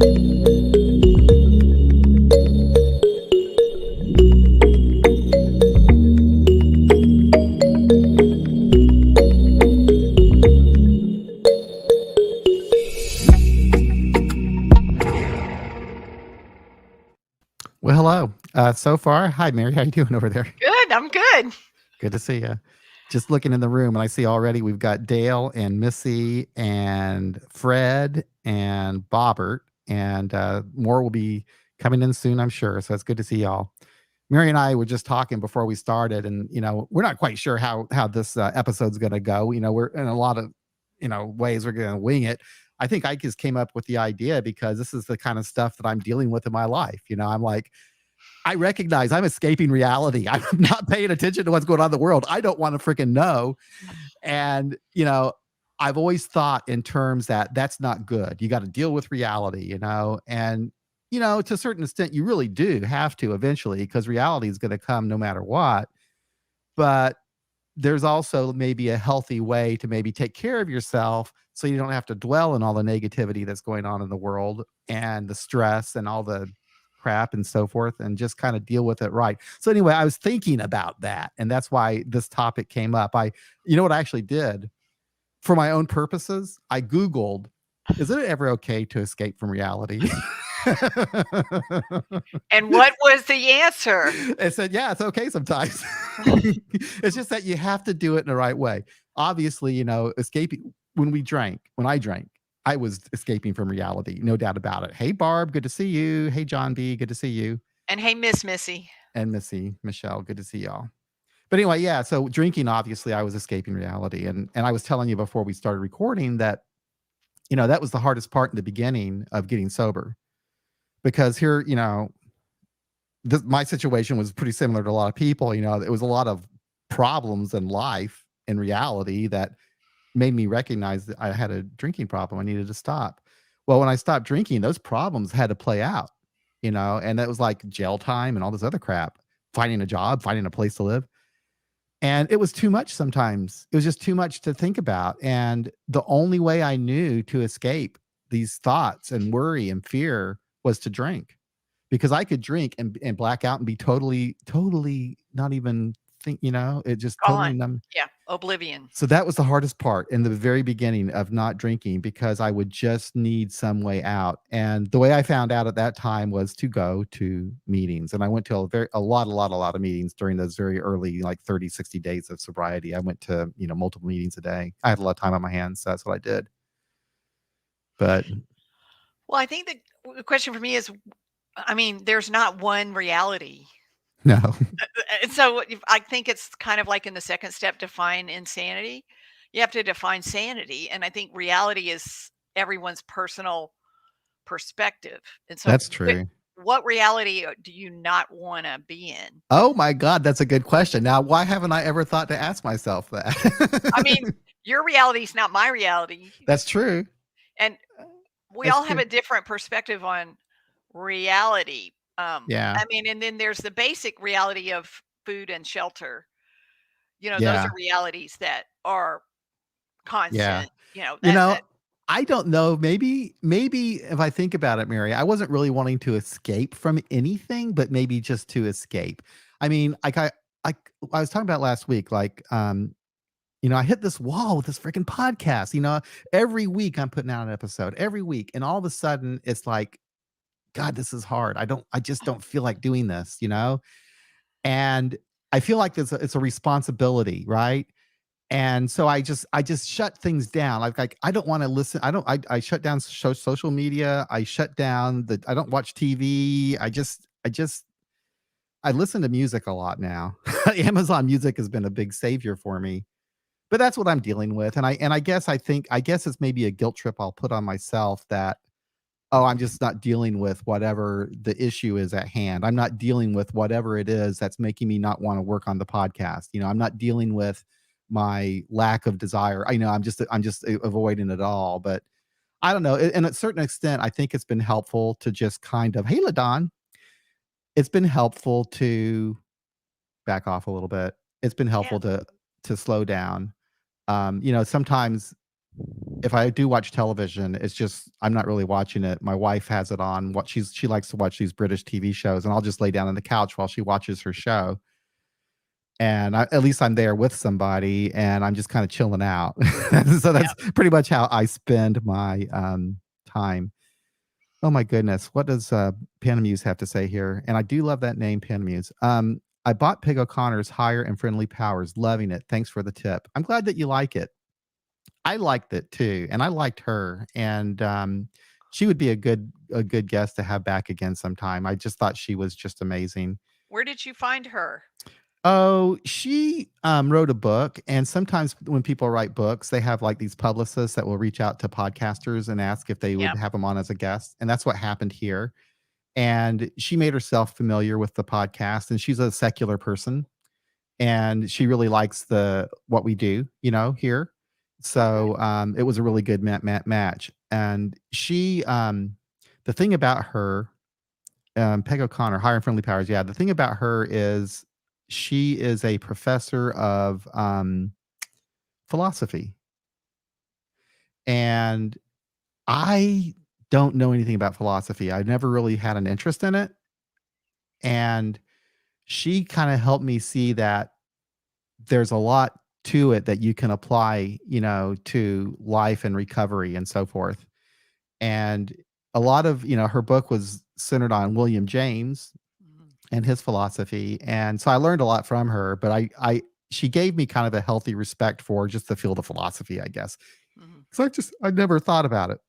Well, hello. So far, hi Mary. How you doing over there? Good, I'm good. Good to see you. Just looking in the room, and I see already we've got Dale and Missy and Fred and Bobbert, and more will be coming in soon, I'm sure. So it's good to see y'all. Mary and I were just talking before we started, and we're not quite sure how this episode's going to go. We're in a lot of ways we're going to wing it. I think I just came up with the idea because this is the kind of stuff that I'm dealing with in my life. I'm like, I recognize I'm escaping reality. I'm not paying attention to what's going on in the world. I don't want to freaking know. And, I've always thought in terms that that's not good. You got to deal with reality, and, to a certain extent, you really do have to eventually because reality is going to come no matter what. But there's also maybe a healthy way to maybe take care of yourself so you don't have to dwell in all the negativity that's going on in the world and the stress and all the crap and so forth, and just kind of deal with it right. So anyway, I was thinking about that, and that's why this topic came up. You know what I actually did for my own purposes? I Googled, is it ever okay to escape from reality? And what was the answer? It said, yeah, it's okay sometimes. It's just that you have to do it in the right way. Obviously, escaping when I drank, I was escaping from reality, no doubt about it. Hey, Barb, good to see you. Hey, John B, good to see you. And hey, Miss Missy. And Missy, Michelle, good to see y'all. But anyway, yeah, so drinking, obviously, I was escaping reality. And I was telling you before we started recording that, that was the hardest part in the beginning of getting sober. Because here, my situation was pretty similar to a lot of people. It was a lot of problems in life, in reality, that made me recognize that I had a drinking problem. I needed to stop. Well, when I stopped drinking, those problems had to play out, and that was like jail time and all this other crap, finding a job, finding a place to live. And it was too much sometimes. It was just too much to think about. And the only way I knew to escape these thoughts and worry and fear was to drink, because I could drink and black out and be totally not even think, it just totally numb. Yeah, oblivion. So that was the hardest part in the very beginning of not drinking, because I would just need some way out. And the way I found out at that time was to go to meetings. And I went to a lot of meetings during those very early, like 30, 60 days of sobriety. I went to, multiple meetings a day. I had a lot of time on my hands. So that's what I did. But well, I think the question for me is, I mean, there's not one reality. No. So I think it's kind of like in the second step, define insanity. You have to define sanity. And I think reality is everyone's personal perspective. And so that's true. What reality do you not want to be in? Oh my God, that's a good question. Now, why haven't I ever thought to ask myself that? I mean, your reality is not my reality. That's true. And we all have a different perspective on reality. Yeah. I mean, and then there's the basic reality of food and shelter. Those are realities that are constant. Yeah. I don't know. Maybe if I think about it, Mary, I wasn't really wanting to escape from anything, but maybe just to escape. I mean, I was talking about last week, like, I hit this wall with this freaking podcast. Every week I'm putting out an episode every week, and all of a sudden it's like, God, this is hard. I just don't feel like doing this, and I feel like it's a responsibility, right? And so I just shut things down. Like I don't want to listen. I shut down social media. I shut down I don't watch TV. I listen to music a lot now. Amazon Music has been a big savior for me. But that's what I'm dealing with. And I guess it's maybe a guilt trip I'll put on myself that, oh, I'm just not dealing with whatever the issue is at hand. I'm not dealing with whatever it is that's making me not want to work on the podcast. I'm not dealing with my lack of desire. I know I'm just avoiding it all. But I don't know. And at a certain extent, I think it's been helpful to just kind of, hey, LaDon, it's been helpful to back off a little bit. It's been helpful to slow down. Sometimes if I do watch television, it's just I'm not really watching it. My wife has it on. What she likes to watch these British TV shows, and I'll just lay down on the couch while she watches her show. And at least I'm there with somebody, and I'm just kind of chilling out. So Yeah. that's pretty much how I spend my time. Oh my goodness, what does Panamuse have to say here? And I do love that name, Panamuse. I bought Pig O'Connor's Higher and Friendly Powers, loving it. Thanks for the tip. I'm glad that you like it. I liked it too, and I liked her, and she would be a good guest to have back again sometime. I just thought she was just amazing. Where did you find her? Oh, she wrote a book, and sometimes when people write books, they have like these publicists that will reach out to podcasters and ask if they Yeah. would have them on as a guest, and that's what happened here. And she made herself familiar with the podcast, and she's a secular person, and she really likes the what we do, here. Oh, good. So it was a really good match. And the thing about her, Peg O'Connor, Higher and Friendly Powers. Yeah, the thing about her is she is a professor of philosophy, and I don't know anything about philosophy. I never really had an interest in it, and she kind of helped me see that there's a lot to it that you can apply, to life and recovery and so forth. And a lot of, her book was centered on William James Mhm. and his philosophy. And so I learned a lot from her, but she gave me kind of a healthy respect for just the field of philosophy, I guess. Mhm. Because I never thought about it.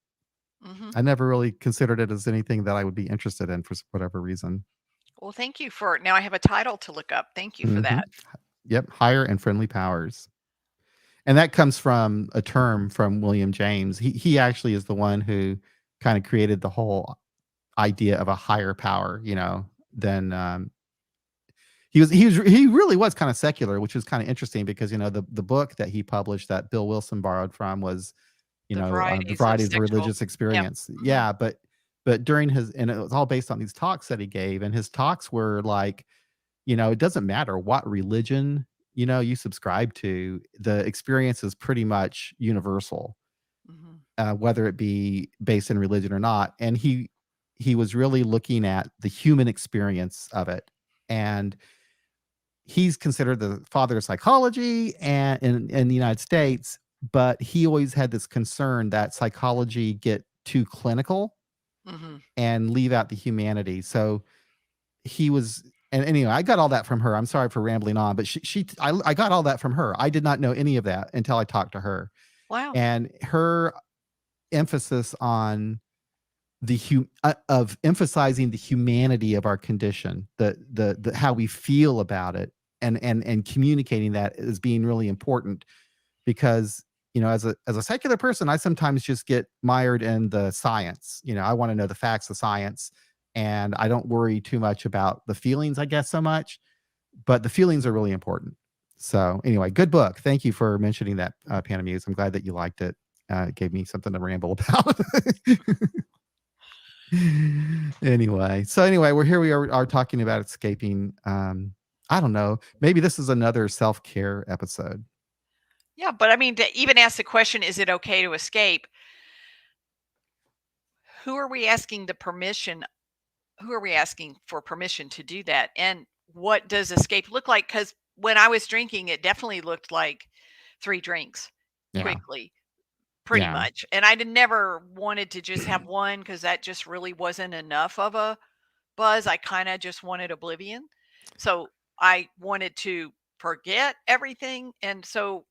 Mhm. I never really considered it as anything that I would be interested in for whatever reason. Well, thank you for now I have a title to look up. Thank you for Hmm. that. Yep. Higher and Friendly Powers. And that comes from a term from William James. He actually is the one who kind of created the whole idea of a higher power, than he really was kind of secular, which is kind of interesting because the book that he published that Bill Wilson borrowed from was The the varieties of variety of sexual. religious Yep. experience. Mhm. Yeah, but during his and it was all based on these talks that he gave, and his talks were like, it doesn't matter what religion you subscribe to, the experience is pretty much universal, Mhm. whether it be based in religion or not. And he was really looking at the human experience of it, and he's considered the father of psychology and in the United States, but he always had this concern that psychology get too clinical Mhm. and leave out the humanity. So he was and anyway, I got all that from her. I'm sorry for rambling on, but I got all that from her. I did not know any of that until I talked to her. Wow. And her emphasis on of emphasizing the humanity of our condition, the how we feel about it, and communicating that as being really important because as a secular person, I sometimes just get mired in the science. I want to know the facts of science, and I don't worry too much about the feelings, I guess, so much. But the feelings are really important. So anyway, good book. Thank you for mentioning that, Panamuse. I'm glad that you liked it. It gave me something to ramble about. Anyway, we're here. We are talking about escaping. I don't know. Maybe this is another self care episode. Yeah, but I mean, to even ask the question, is it okay to escape? Who are we asking the permission? Who are we asking for permission to do that? And what does escape look like? Because when I was drinking, it definitely looked like 3 drinks Yeah, quickly, pretty yeah. much. And I never wanted to just have one because that just really wasn't enough of a buzz. I kind of just wanted oblivion. So I wanted to forget everything. And so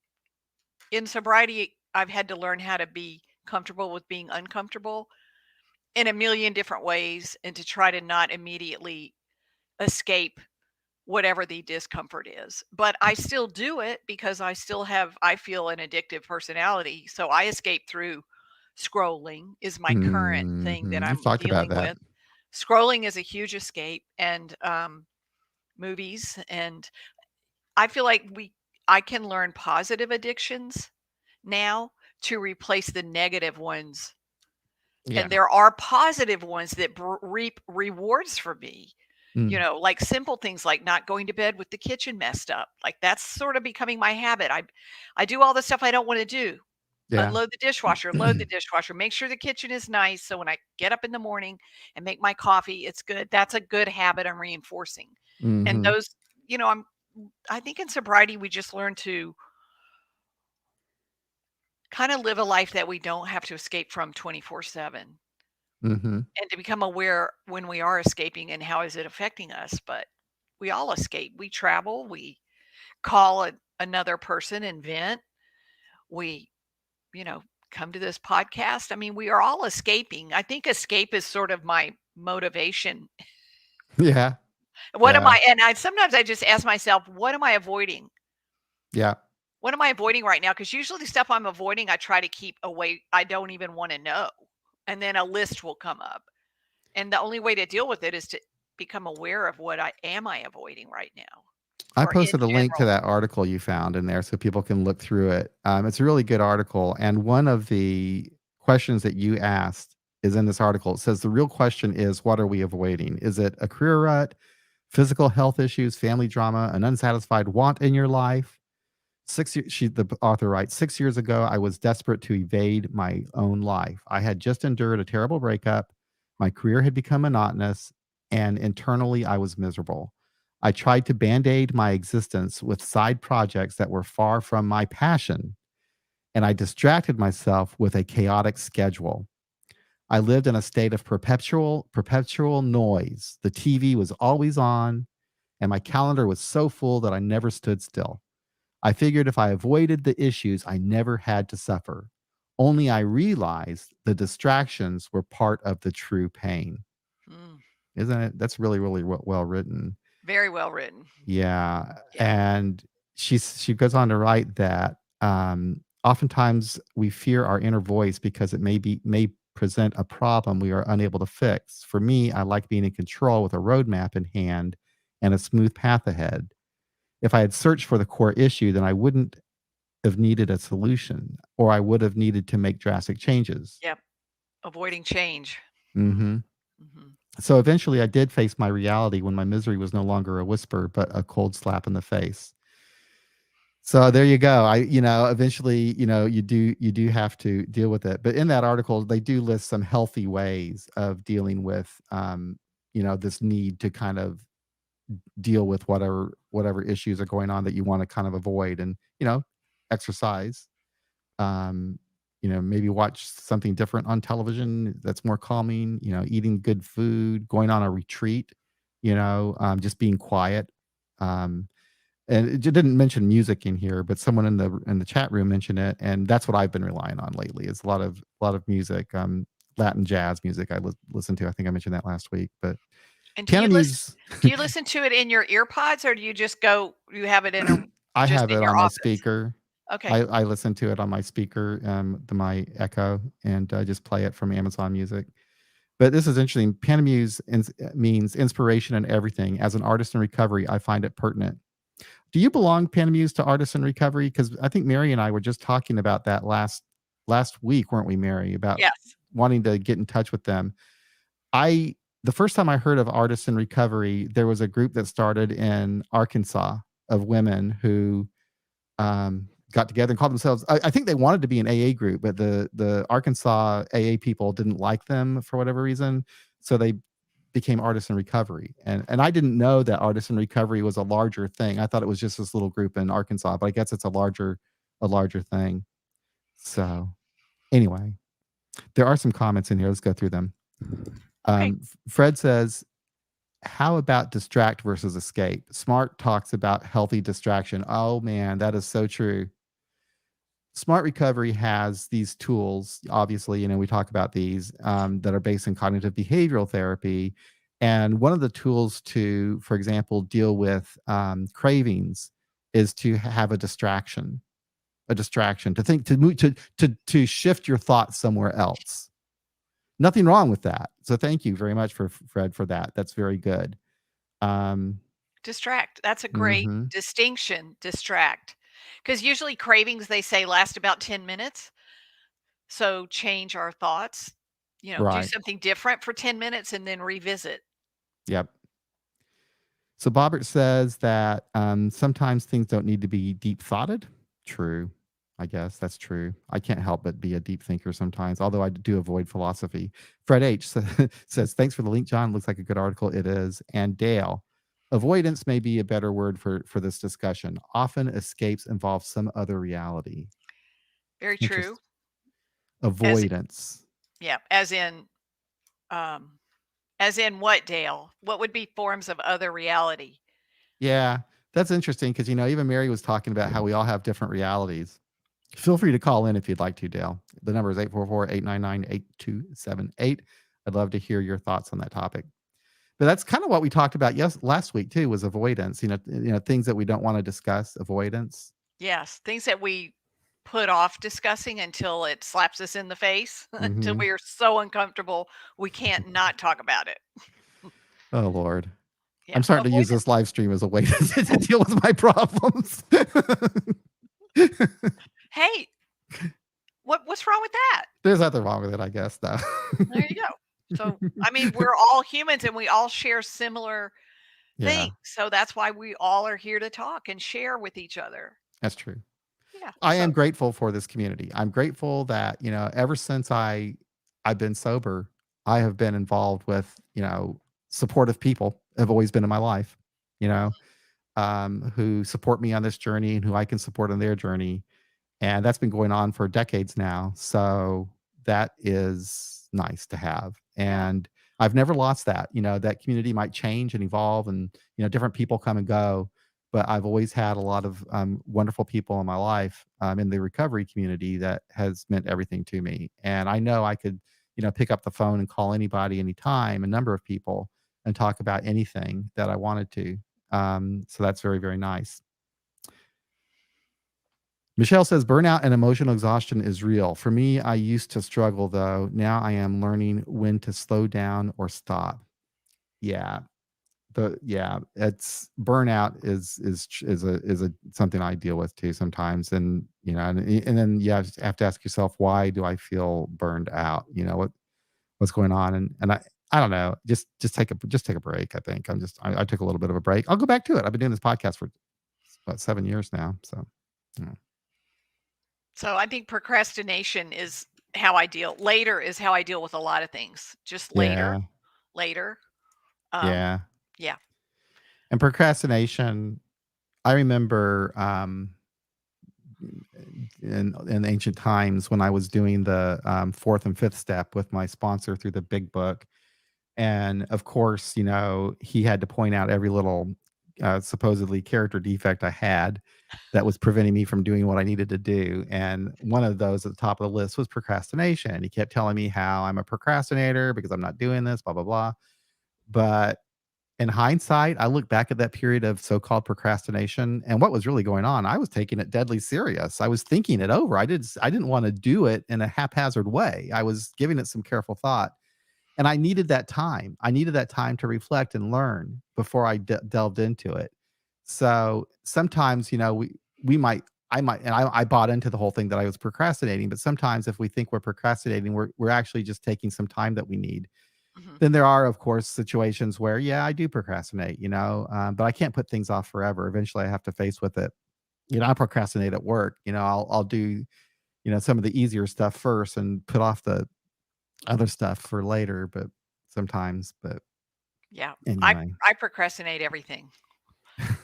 in sobriety, I've had to learn how to be comfortable with being uncomfortable in a million different ways and to try to not immediately escape whatever the discomfort is. But I still do it because I feel an addictive personality. So I escape through scrolling is my current thing that We've I'm talked about dealing that. with. Scrolling is a huge escape and movies. And I feel like I can learn positive addictions now to replace the negative ones. Yeah. And there are positive ones that reap rewards for me. Mm. Like simple things like not going to bed with the kitchen messed up. Like that's sort of becoming my habit. I do all the stuff I don't want to do. Yeah. unload the dishwasher, load the dishwasher, make sure the kitchen is nice so when I get up in the morning and make my coffee, it's good. That's a good habit I'm reinforcing. And Mhm. those, you know, I think in sobriety we just learn to kind of live a life that we don't have to escape from 24/7 Mhm. and to become aware when we are escaping and how is it affecting us. But we all escape. We travel, we call another person and vent. We, you know, come to this podcast. I mean, we are all escaping. I think escape is sort of my motivation. Yeah. What am Yeah. I and I sometimes I just ask myself, what am I avoiding? Yeah. What am I avoiding right now? Because usually the stuff I'm avoiding, I try to keep away. I don't even want to know. And then a list will come up. And the only way to deal with it is to become aware of what I am I avoiding right now I or in posted a link to general. that article you found in there so people can look through it. It's a really good article. And one of the questions that you asked is in this article. It says the real question is, what are we avoiding? Is it a career rut, physical health issues, family drama, an unsatisfied want in your life? 6 years, the author writes, 6 years ago, I was desperate to evade my own life. I had just endured a terrible breakup. My career had become monotonous, and internally, I was miserable. I tried to band aid my existence with side projects that were far from my passion, and I distracted myself with a chaotic schedule. I lived in a state of perpetual noise. The TV was always on, and my calendar was so full that I never stood still. I figured if I avoided the issues, I never had to suffer. Only I realized the distractions were part of the true pain. Mm, Isn't it? That's really, really well written. very well written. Yeah. Yeah. And she goes on to write that oftentimes we fear our inner voice because it may present a problem we are unable to fix. For me, I like being in control with a roadmap in hand and a smooth path ahead. If I had searched for the core issue, then I wouldn't have needed a solution, or I would have needed to make drastic changes. Yep. Avoiding change. Mm, Mhm. mhm. So eventually I did face my reality when my misery was no longer a whisper, but a cold slap in the face. So there you go. Eventually, you do have to deal with it. But in that article, they do list some healthy ways of dealing with, this need to kind of deal with whatever issues are going on that you want to kind of avoid, and exercise. um, maybe watch something different on television that's more calming, eating good food, going on a retreat, just being quiet. Um, and it didn't mention music in here, but someone in the chat room mentioned it, and that's what I've been relying on lately. Is a lot of music, Latin jazz music I listen to. I think I mentioned that last week, but And piano muse. do you listen to it in your ear pods or do you just go you have it in a I just have in it your on my office? speaker. Okay. I listen to it on my speaker, my Echo, and just play it from Amazon Music. But this is interesting. Panamuse means inspiration in everything. As an artist in recovery, I find it pertinent. Do you belong, Panamuse, to artists in recovery? Because I think Mary and I were just talking about that last week, weren't we, Mary? About Yes. wanting to get in touch with them. I The first time I heard of artists in recovery, there was a group that started in Arkansas of women who got together and called themselves. I think they wanted to be an AA group, but the Arkansas AA people didn't like them for whatever reason, so they became artists in recovery. And I didn't know that artists in recovery was a larger thing. I thought it was just this little group in Arkansas, but I guess it's a larger thing. So anyway, there are some comments in here. Let's go through them. Okay. Fred says, how about distract versus escape? Smart talks about healthy distraction. Oh man, that is so true. Smart Recovery has these tools. Obviously, we talk about these, that are based in cognitive behavioral therapy. And one of the tools to, for example, deal with cravings is to have a distraction, to think, to move, to shift your thoughts somewhere else. Nothing wrong with that. So thank you very much for Fred for that. That's very good. Um, Distract. That's a great mhm. distinction, distract. Because usually cravings, they say, last about 10 minutes. So change our thoughts, do Right. something different for 10 minutes and then revisit. Yep. So Bobbert says that sometimes things don't need to be deep thoughted. True. I guess that's true. I can't help but be a deep thinker sometimes, although I do avoid philosophy. Fred H says, "Thanks for the link, John. Looks like a good article. It is." And Dale, avoidance may be a better word for this discussion. Often escapes involve some other reality. Very true. Interest. As Avoidance. yeah, um, as in what, Dale? What would be forms of other reality? Yeah, that's interesting because even Mary was talking about how we all have different realities. Feel free to call in if you'd like to, Dale. The number is 844-899-8278. I'd love to hear your thoughts on that topic. But that's kind of what we talked about last week too, was avoidance. Things that we don't want to discuss, avoidance. Yes, things that we put off discussing until it slaps us in the face, until Hmm. we are so uncomfortable we can't not talk about it. Oh Lord. Yeah, I'm starting to use avoidance. this live stream as a way to deal with my problems. Hey, what's wrong with that? There's nothing wrong with it, I guess, though. There you go. So, I mean, we're all humans and we all share similar Yeah, things. So that's why we all are here to talk and share with each other. that's true. Yeah. I So, am grateful for this community. I'm grateful that, ever since I've been sober, I have been involved with, supportive people have always been in my life, you know, who support me on this journey and who I can support on their journey. And that's been going on for decades now. So that is nice to have. yeah. And I've never lost that. That community might change and evolve and, different people come and go. But I've always had a lot of wonderful people in my life in the recovery community that has meant everything to me. And I know I could, pick up the phone and call anybody anytime, a number of people, and talk about anything that I wanted to. So that's very, very nice. Michelle says burnout and emotional exhaustion is real. For me, I used to struggle though. Now I am learning when to slow down or stop. Yeah. It's burnout is a something I deal with too sometimes. And and then you have to ask yourself, why do I feel burned out? What's going on? And I don't know. Just take a break. I think I took a little bit of a break. I'll go back to it. I've been doing this podcast for about 7 years now. So yeah. So I think procrastination is how I deal. Later is how I deal with a lot of things. Just later, Yeah. later. Um, Yeah. yeah. And procrastination, I remember in ancient times when I was doing the fourth and fifth step with my sponsor through the big book. And of course, he had to point out every little supposedly character defect I had that was preventing me from doing what I needed to do. And one of those at the top of the list was procrastination. He kept telling me how I'm a procrastinator because I'm not doing this, blah, blah, blah. But in hindsight, I look back at that period of so-called procrastination and what was really going on. I was taking it deadly serious. I was thinking it over. I didn't want to do it in a haphazard way. I was giving it some careful thought. And I needed that time. I needed that time to reflect and learn before I delved into it. So sometimes, we might, I bought into the whole thing that I was procrastinating. But sometimes, if we think we're procrastinating, we're actually just taking some time that we need. Mhm. Then there are, of course, situations where, yeah, I do procrastinate, but I can't put things off forever. Eventually, I have to face with it. I procrastinate at work. I'll do, some of the easier stuff first and put off the other stuff for later. But sometimes, but Yeah. I anyway. I procrastinate everything.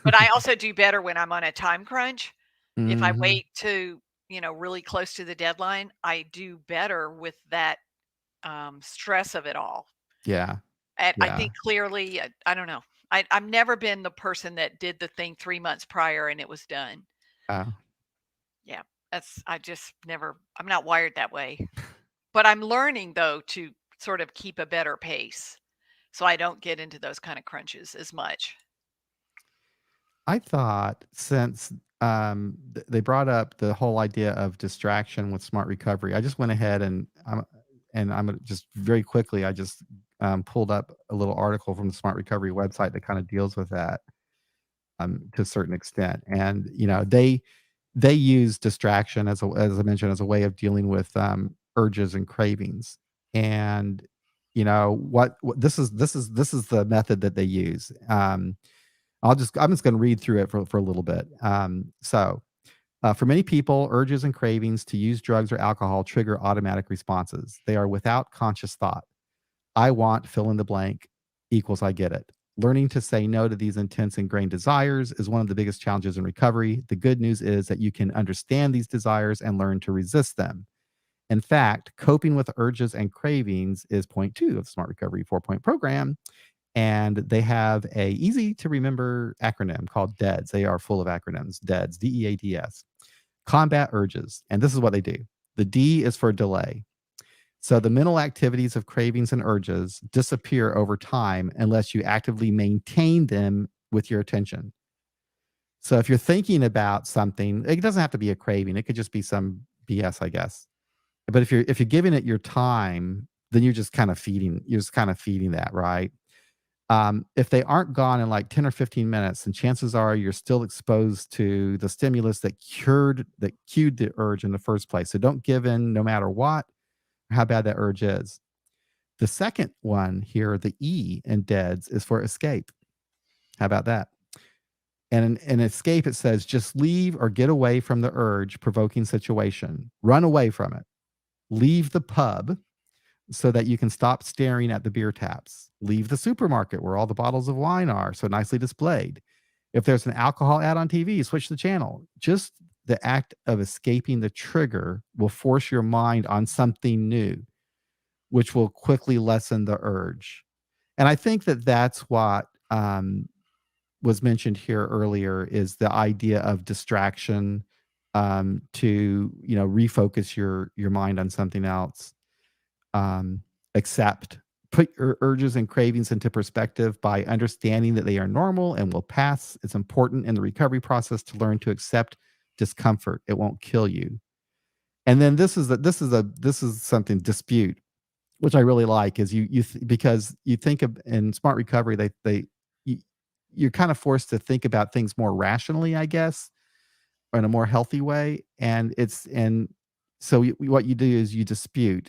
But I also do better when I'm on a time crunch. If I Hmm. wait to, really close to the deadline, I do better with that stress of it all. Yeah. And I Yeah. think clearly, I don't know. I've never been the person that did the thing 3 months prior and it was done. Uh, Yeah, I just never. I'm not wired that way. But I'm learning though to sort of keep a better pace, so I don't get into those kind of crunches as much. I thought since they brought up the whole idea of distraction with smart recovery, I just went ahead and I'm gonna just very quickly, I just pulled up a little article from the Smart Recovery website that kind of deals with that to a certain extent. And they use distraction as I mentioned as a way of dealing with urges and cravings. And what this is the method that they use. 'I'm just going to read through it for a little bit. So For many people, urges and cravings to use drugs or alcohol trigger automatic responses. They are without conscious thought. I want fill in the blank equals I get it. Learning to say no to these intense ingrained desires is one of the biggest challenges in recovery. The good news is that you can understand these desires and learn to resist them. In fact, coping with urges and cravings is point two of the Smart Recovery 4-point program. And they have a easy to remember acronym called DEADS. They are full of acronyms. DEADS, DEADS. Combat urges. And this is what they do. The D is for delay. So the mental activities of cravings and urges disappear over time unless you actively maintain them with your attention. So if you're thinking about something, it doesn't have to be a craving. It could just be some BS, I guess. But if you're giving it your time, then you're just kind of feeding that, right? If they aren't gone in like 10 or 15 minutes, then chances are you're still exposed to the stimulus that cued the urge in the first place. So don't give in no matter what, how bad that urge is. The second one here, the E in DEADS, is for escape. How about that? And in escape, it says just leave or get away from the urge provoking situation. Run away from it. Leave the pub so that you can stop staring at the beer taps. Leave the supermarket where all the bottles of wine are so nicely displayed. If there's an alcohol ad on TV, switch the channel. Just the act of escaping the trigger will force your mind on something new, which will quickly lessen the urge. And I think that that's what was mentioned here earlier is the idea of distraction to refocus your mind on something else. um, Accept, put your urges and cravings into perspective by understanding that they are normal and will pass. It's important in the recovery process to learn to accept discomfort. It won't kill you. And then this is something dispute, which I really like, is because you think of in smart recovery, you, you're kind of forced to think about things more rationally, I guess, or in a more healthy way. And so what you do is you dispute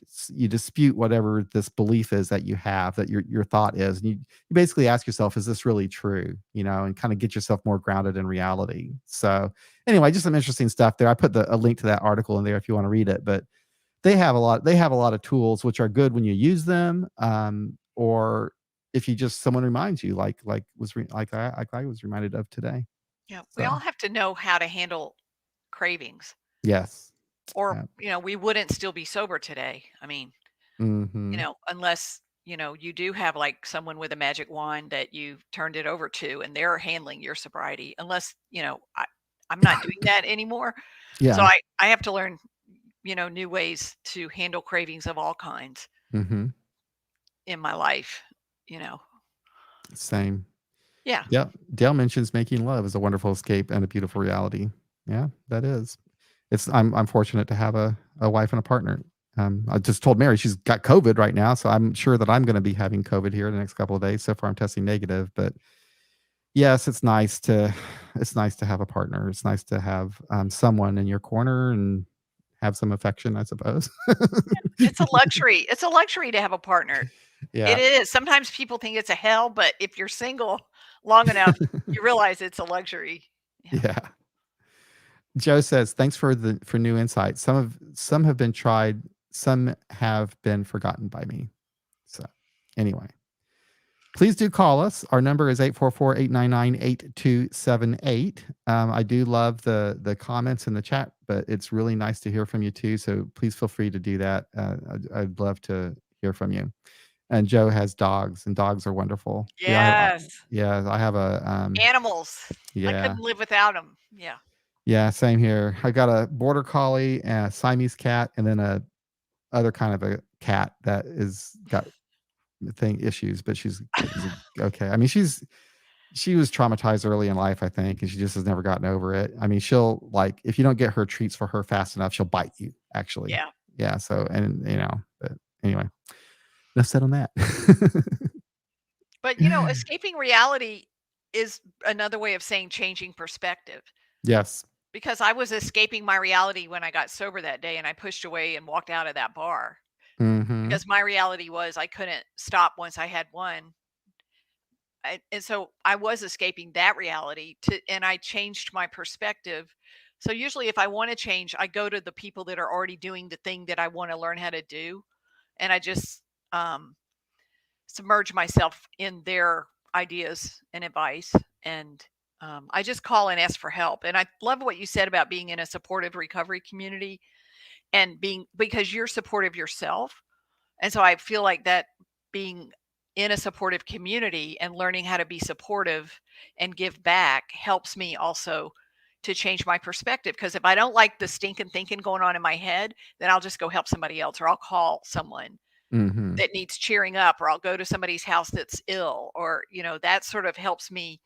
whatever this belief is that you have, that your thought is, and you basically ask yourself, is this really true? And kind of get yourself more grounded in reality. So anyway, just some interesting stuff there. I put a link to that article in there if you want to read it. But they have a lot of tools which are good when you use them, or if you just someone reminds you, like I was reminded of today. Yeah, we So all have to know how to handle cravings, yes. or, Yeah. we wouldn't still be sober today. I mean, Mhm. unless, you do have like someone with a magic wand that you turned it over to and they're handling your sobriety, unless, I'm not doing that anymore. So Yeah. I have to learn, new ways to handle cravings of all kinds Mhm. in my life, you know. Same. Yeah. Yeah. Dale mentions making love is a wonderful escape and a beautiful reality. Yeah, that is. I'm fortunate to have a wife and a partner. I just told Mary she's got COVID right now, so I'm sure that I'm going to be having COVID here in the next couple of days. So far, I'm testing negative, but yes, it's nice to have a partner. It's nice to have someone in your corner and have some affection, I suppose. It's a luxury. It's a luxury to have a partner. It Yeah. is. Sometimes people think it's a hell, but if you're single long enough, you realize it's a luxury. Yeah. Yeah. Joe says, "Thanks for new insights. Some have been tried, some have been forgotten by me." So, anyway, please do call us. Our number is 844-899-8278. I do love the comments in the chat, but it's really nice to hear from you too. So please feel free to do that. I'd love to hear from you. And Joe has dogs, and dogs are wonderful. Yes. Yeah, I have a Animals. I yeah. couldn't live without them. Yeah. Yeah, same here. I got a border collie, and a Siamese cat, and then a other kind of a cat that is got thing issues, but she's okay. I mean, she was traumatized early in life, I think, and she just has never gotten over it. I mean, she'll like if you don't get her treats for her fast enough, she'll bite you, actually. Yeah. Yeah, so and but anyway, enough said on that. But, escaping reality is another way of saying changing perspective, Yes. because I was escaping my reality when I got sober that day and I pushed away and walked out of that bar, Mhm. because my reality was I couldn't stop once I had one. And so I was escaping that reality and I changed my perspective So usually if I want to change, I go to the people that are already doing the thing that I want to learn how to do, and I just um, submerge myself in their ideas and advice. And I just call and ask for help. And I love what you said about being in a supportive recovery community and being because you're supportive yourself. And so I feel like that being in a supportive community and learning how to be supportive and give back helps me also to change my perspective. Because if I don't like the stinking thinking going on in my head, then I'll just go help somebody else or I'll call someone Hmm. that needs cheering up or I'll go to somebody's house that's ill or, that sort of helps me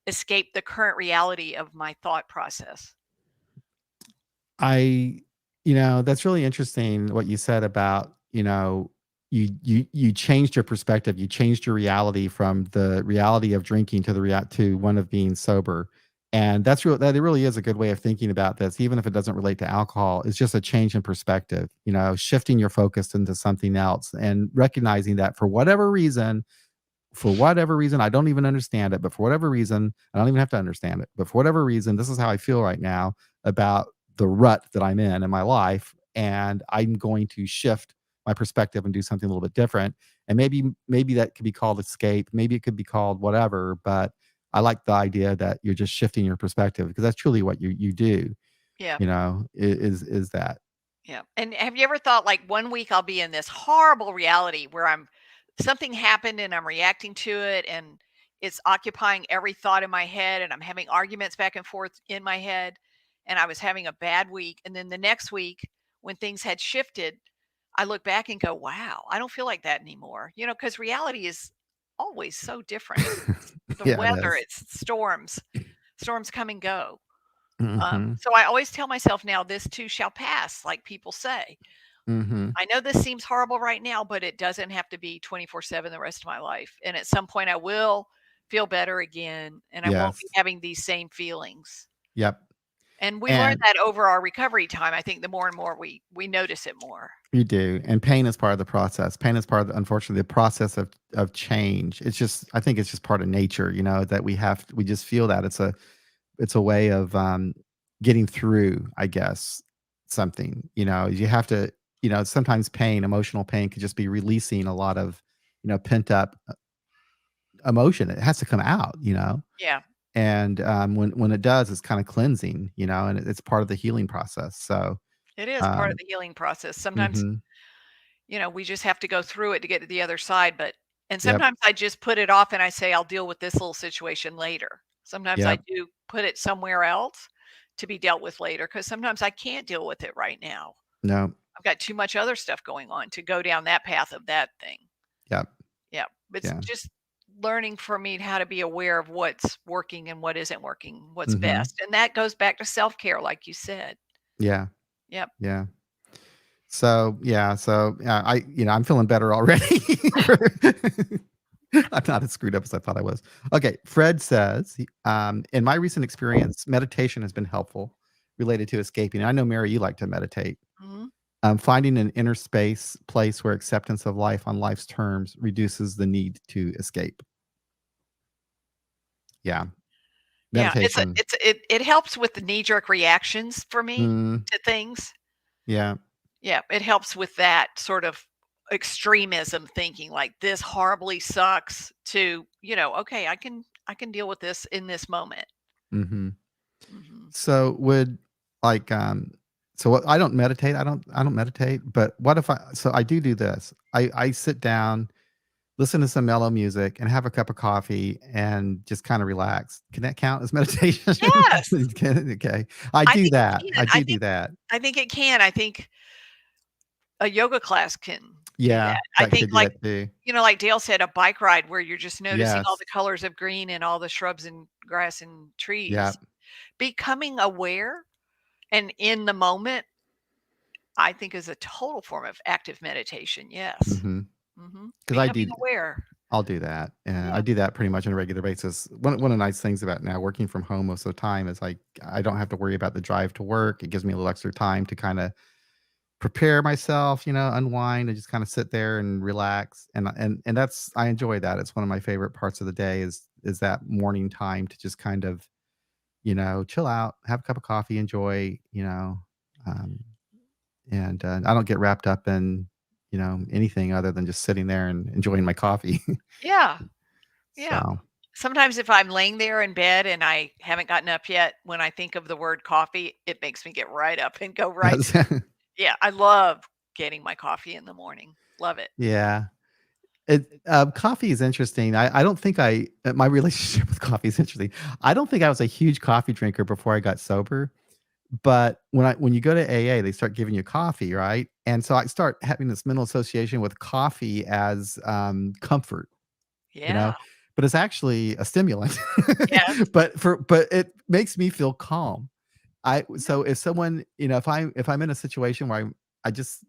escape the current reality of my thought process. I, that's really interesting what you said about, you changed your perspective, you changed your reality from the reality of drinking to to one of being sober. And that it really is a good way of thinking about this, even if it doesn't relate to alcohol. It's just a change in perspective, shifting your focus into something else and recognizing that for whatever reason, I don't even understand it, but for whatever reason, I don't even have to understand it. But for whatever reason, this is how I feel right now about the rut that I'm in my life. And I'm going to shift my perspective and do something a little bit different. And maybe that could be called escape. Maybe it could be called whatever. But I like the idea that you're just shifting your perspective because that's truly what you do, Yeah. is that. Yeah. And have you ever thought like one week I'll be in this horrible reality where something happened and I'm reacting to it and it's occupying every thought in my head and I'm having arguments back and forth in my head and I was having a bad week. And then the next week when things had shifted, I look back and go, wow, I don't feel like that anymore. Because reality is always so different. It's the Yeah, it weather, is. it's storms, storms come and go. Hmm. So I always tell myself now, this too shall pass, like people say. Hmm. I know this seems horrible right now, but it doesn't have to be 24/7 the rest of my life. And at some point, I will feel better again, and I won't be Yes. having these same feelings. Yep. And we learn And that over our recovery time. I think the more and more we notice it more. you do, and pain is part of the process. Pain is part of, unfortunately, the process of change. I think it's just part of nature, that we just feel that it's a way of getting through, I guess, something. You have to, sometimes emotional pain could just be releasing a lot of, pent up emotion. It has to come out. Yeah, And when it does, it's kind of cleansing, and it's part of the healing process. So, it is part of um, the healing process. Sometimes, mhm, we just have to go through it to get to the other side, and yep, sometimes I just put it off and I say I'll deal with this little situation later. Sometimes I yep, do put it somewhere else to be dealt with later because sometimes I can't deal with it right now. no, I've got too much other stuff going on to go down that path of that thing. yep, Yeah, it's yeah. just learning for me how to be aware of what's working and what isn't working, what's Mhm. best, and that goes back to self-care like you said. Yeah, Yep. yeah. So, yeah, I'm feeling better already. I'm not as screwed up as I thought I was. Okay, Fred says, "In my recent experience, meditation has been helpful related to escaping." I know, Mary, you like to meditate. Mhm. Finding an inner space place where acceptance of life on life's terms reduces the need to escape. Yeah, Yeah, meditation. it helps with the knee-jerk reactions for me Mm, to things. yeah, Yeah, it helps with that sort of extremism thinking like this horribly sucks to, okay, I can deal with this in this moment. mhm. Mhm. So would like so what I don't meditate. I don't meditate, but what if I do this. I sit down, listen to some mellow music and have a cup of coffee and just kind of relax. Can that count as meditation? Yes. Okay. I I do think that. it I can. I do do think that. I think it can. I think a yoga class can do Yeah, that. I that think, could do like, that too. like Dale said, a bike ride where you're just noticing all Yes. the colors of green and all the shrubs and grass and Yeah. trees. Becoming aware and in the moment, I think is a total form of active meditation, yes. Mhm. Mhm. Cuz I do Becoming aware. I'll do that. And I Yeah. do that pretty much on a regular basis. One of the nice things about now working from home most of the time is like I don't have to worry about the drive to work. It gives me a little extra time to kind of prepare myself, unwind and just kind of sit there and relax. And that's I enjoy that. It's one of my favorite parts of the day is that morning time to just kind of chill out, have a cup of coffee, enjoy, um, and I don't get wrapped up in, anything other than just sitting there and enjoying my coffee. Yeah, yeah. So Sometimes if I'm laying there in bed and I haven't gotten up yet, when I think of the word coffee, it makes me get right up and go right. that's Yeah, I love getting my coffee in the morning. Love it. yeah. Coffee is interesting. I don't think my relationship with coffee is interesting. I don't think I was a huge coffee drinker before I got sober, but when you go to AA, they start giving you coffee, right? And so I start having this mental association with coffee as, comfort, you know? Yeah. But it's actually a stimulant. Yes. But it makes me feel calm. I Yeah. so if someone, if I'm in a situation where I just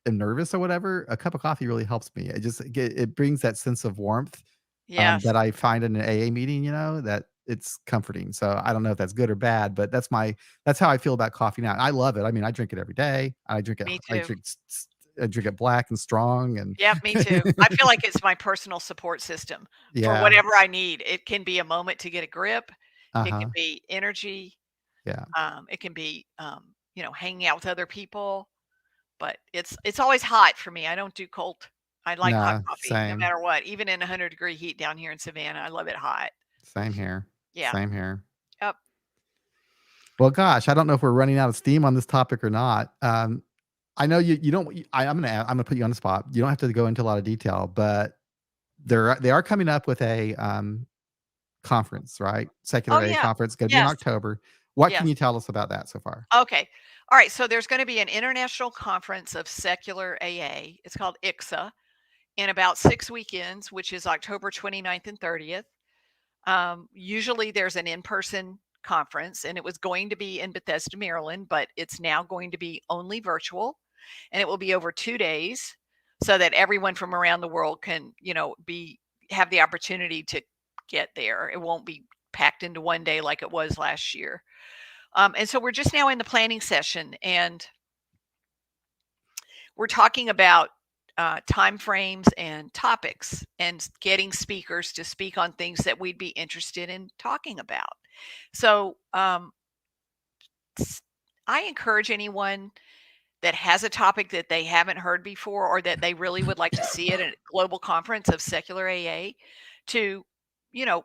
am nervous or whatever, a cup of coffee really helps me. It brings that sense of warmth, Yes. that I find in an AA meeting, that it's comforting. So I don't know if that's good or bad, but that's how I feel about coffee now. I love it. I mean, I drink it every day. Me too. I drink it black and strong and Yep, me too. I feel like it's my personal support system for yeah. whatever I need. It can be a moment to get a grip. It can Uh-huh. be energy. Yeah. It can be, hanging out with other people. But it's always hot for me. I don't do cold. I like hot Nah, coffee no same. matter what. Even in 100-degree heat down here in Savannah, I love it hot. Same here. Yeah. Same here. Yep. Well, gosh, I don't know if we're running out of steam on this topic or not. I know you don't I'm gonna put you on the spot. You don't have to go into a lot of detail, but they are coming up with a, conference, right? Secular Oh, A yeah. conference, gonna be in Yes. October. What can Yes. you tell us about that so far? Okay. All right. So there's going to be an international conference of secular AA. It's called ICSA in about 6 weekends, which is October 29th and 30th. Usually there's an in person conference, and it was going to be in Bethesda, Maryland, but it's now going to be only virtual, and it will be over 2 days so that everyone from around the world can, have the opportunity to get there. It won't be packed into one day like it was last year. And so we're just now in the planning session, and we're talking about time frames and topics and getting speakers to speak on things that we'd be interested in talking about. So I encourage anyone that has a topic that they haven't heard before or that they really would like to see at a global conference of secular AA to, you know,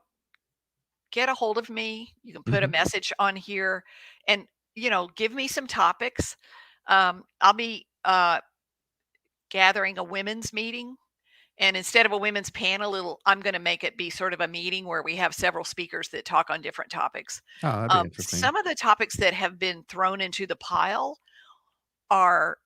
get a hold of me. You can put a Mhm. message on here and, give me some topics. I'll be gathering a women's meeting. And instead of a women's panel, I'm going to make it be sort of a meeting where we have several speakers that talk on different topics. Oh, that'd be interesting. Some of the topics that have been thrown into the pile are,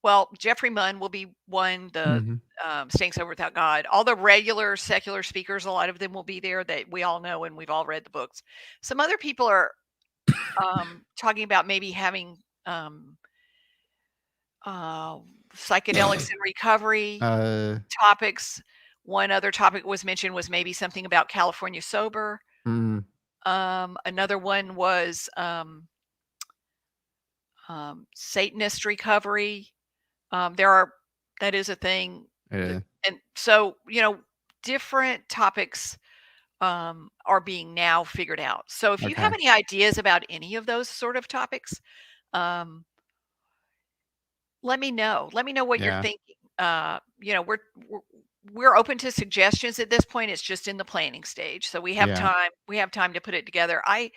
well, Jeffrey Munn will be one, the Mhm. Staying Sober Without God. All the regular secular speakers, a lot of them will be there that we all know and we've all read the books. Some other people are talking about maybe having uh, psychedelics in recovery Uh, topics. One other topic was mentioned was maybe something about California sober. mm, Another one was Satanist recovery. There are that is a thing, yeah, and so different topics are being now figured out. So if you have okay. any ideas about any of those sort of topics, um, let me know. Let me know what you're Yeah, thinking. We're open to suggestions at this point. It's just in the planning stage, so we have yeah. time. We have time to put it together. I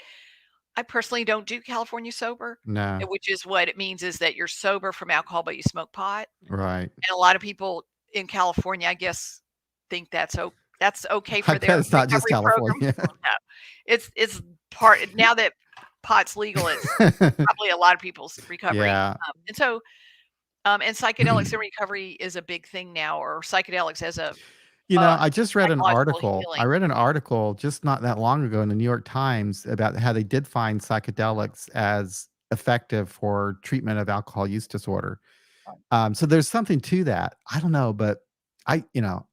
personally don't do California sober, No, which is what it means is that you're sober from alcohol, but you smoke pot. right. And a lot of people in California, I guess, think that's okay I for bet their it's not just recovery program. California. No, it's part now that pot's legal. It's probably a lot of people's recovery, Yeah. and so and psychedelics in recovery is a big thing now, or psychedelics as a I just read an psychological article. I healing. read an article just not that long ago in the New York Times about how they did find psychedelics as effective for treatment of alcohol use disorder. So there's something to that. I don't know, but I, you know,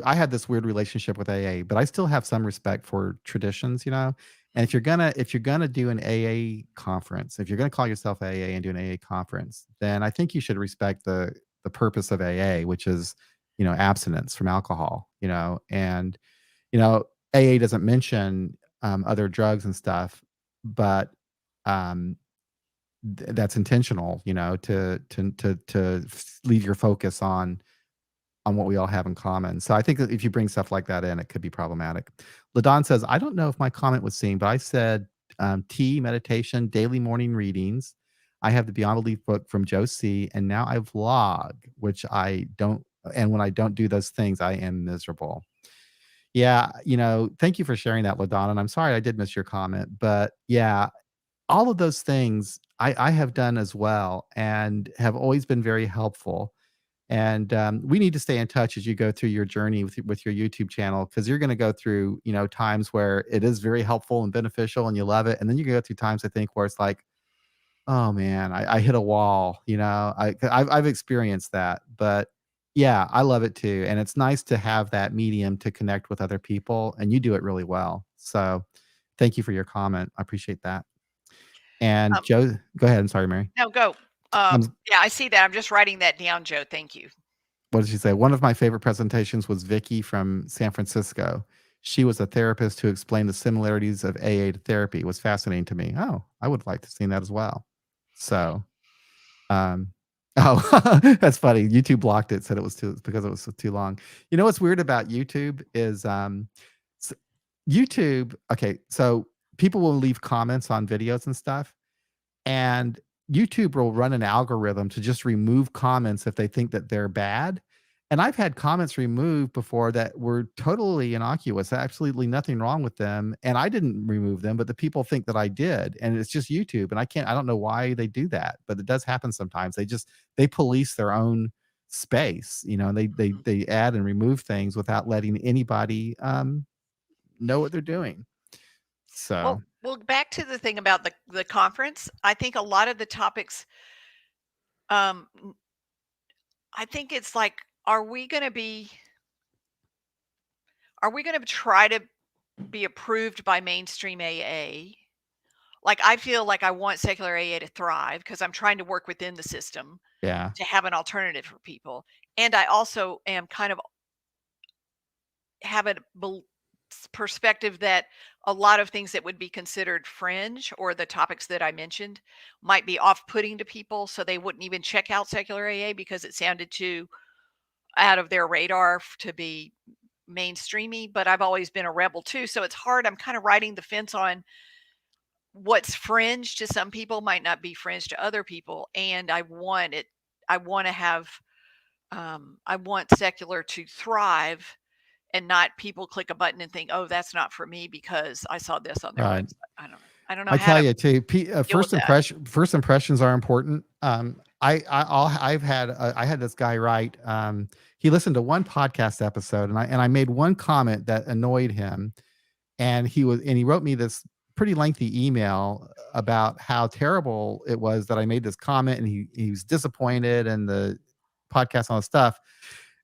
I had this weird relationship with AA, but I still have some respect for traditions. And Mhm. if you're gonna do an AA conference, if you're gonna call yourself AA and do an AA conference, then I think you should respect the purpose of AA, which is, abstinence from alcohol, and, AA doesn't mention other drugs and stuff, but um, that's intentional, to leave your focus on what we all have in common. So I think that if you bring stuff like that in, it could be problematic. Ladon says, I don't know if my comment was seen, but I said tea, meditation, daily morning readings. I have the Beyond Belief book from Joe C. And now I vlog, which I don't. And when I don't do those things, I am miserable. Yeah, thank you for sharing that, Ladon. And I'm sorry I did miss your comment. But yeah, all of those things I have done as well and have always been very helpful. And we need to stay in touch as you go through your journey with your YouTube channel, because you're going to go through times where it is very helpful and beneficial and you love it, and then you go through times I think where it's like, oh man, I hit a wall. I've experienced that, but yeah, I love it too, and it's nice to have that medium to connect with other people, and you do it really well. So thank you for your comment. I appreciate that. And Um, Joe, go ahead. I'm sorry, Mary. no, go. Yeah, I see that. I'm just writing that down, Joe. Thank you. What did she say? One of my favorite presentations was Vicky from San Francisco. She was a therapist who explained the similarities of AA to therapy. It was fascinating to me. Oh, I would like to see that as well. So, oh, that's funny. YouTube blocked it, said because it was too long. You know what's weird about YouTube is YouTube. Okay, so people will leave comments on videos and stuff, and YouTube will run an algorithm to just remove comments if they think that they're bad. And I've had comments removed before that were totally innocuous, absolutely nothing wrong with them. And I didn't remove them, but the people think that I did. And it's just YouTube. And I don't know why they do that, but it does happen sometimes. They police their own space, and they add and remove things without letting anybody know what they're doing. So Well, back to the thing about the conference. I think a lot of the topics, um, I think it's like, are we going to try to be approved by mainstream AA? Like, I feel like I want secular AA to thrive because I'm trying to work within the system yeah. to have an alternative for people. And I also am kind of have a perspective that a lot of things that would be considered fringe, or the topics that I mentioned, might be off-putting to people, so they wouldn't even check out secular AA because it sounded too out of their radar to be mainstreamy. But I've always been a rebel too, so it's hard. I'm kind of riding the fence on what's fringe to some people might not be fringe to other people, and I want to have I want secular to thrive, and not people click a button and think, oh, that's not for me because I saw this on their Right. website. I don't know I how tell to you too, deal with first that. first impressions are important. I had this guy write. He listened to one podcast episode, and I made one comment that annoyed him, and he wrote me this pretty lengthy email about how terrible it was that I made this comment, and he was disappointed in the podcast and all this stuff.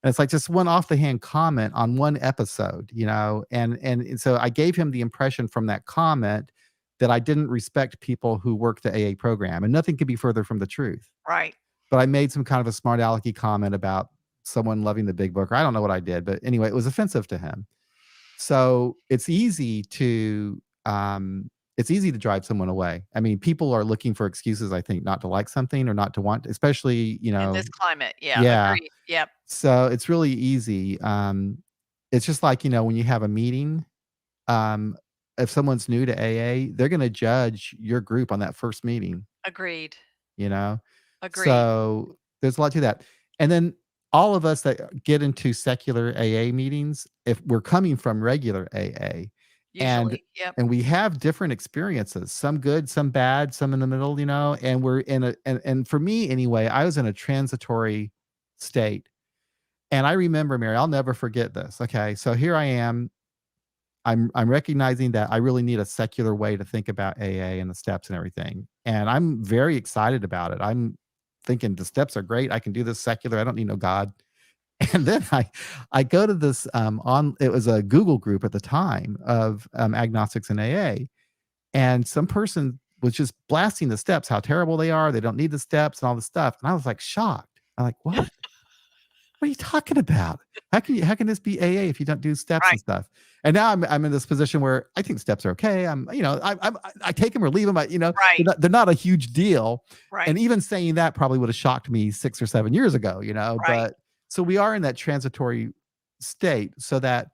And it's like just one off the hand comment on one episode, and so I gave him the impression from that comment that I didn't respect people who work the AA program, and nothing could be further from the truth. Right. But I made some kind of a smart alecky comment about someone loving the big book, or I don't know what I did, but anyway, it was offensive to him. So it's easy to drive someone away. I mean, people are looking for excuses, I think, not to like something or not to want, especially, In this climate. Yeah. yeah. Agreed. Yep. So it's really easy. It's just like, when you have a meeting, um, if someone's new to AA, they're going to judge your group on that first meeting, Agreed. you know? Agreed. So there's a lot to that. And then all of us that get into secular AA meetings, if we're coming from regular AA, and Usually. Yep. and we have different experiences, some good, some bad, some in the middle, and we're in and for me anyway, I was in a transitory state. And I remember, Mary, I'll never forget this. Okay. So here I am. I'm recognizing that I really need a secular way to think about AA and the steps and everything. And I'm very excited about it. I'm thinking the steps are great. I can do this secular. I don't need no God. And then I go to this it was a Google group at the time of agnostics and AA. And some person was just blasting the steps, how terrible they are. They don't need the steps and all this stuff. And I was like shocked. I'm like, what? What are you talking about? How can this be AA if you don't do steps and Right, stuff? And now I'm in this position where I think steps are okay. I take them or leave them. right, They're not a huge deal. right, And even saying that probably would have shocked me 6 or 7 years ago. right. But so we are in that transitory state, so that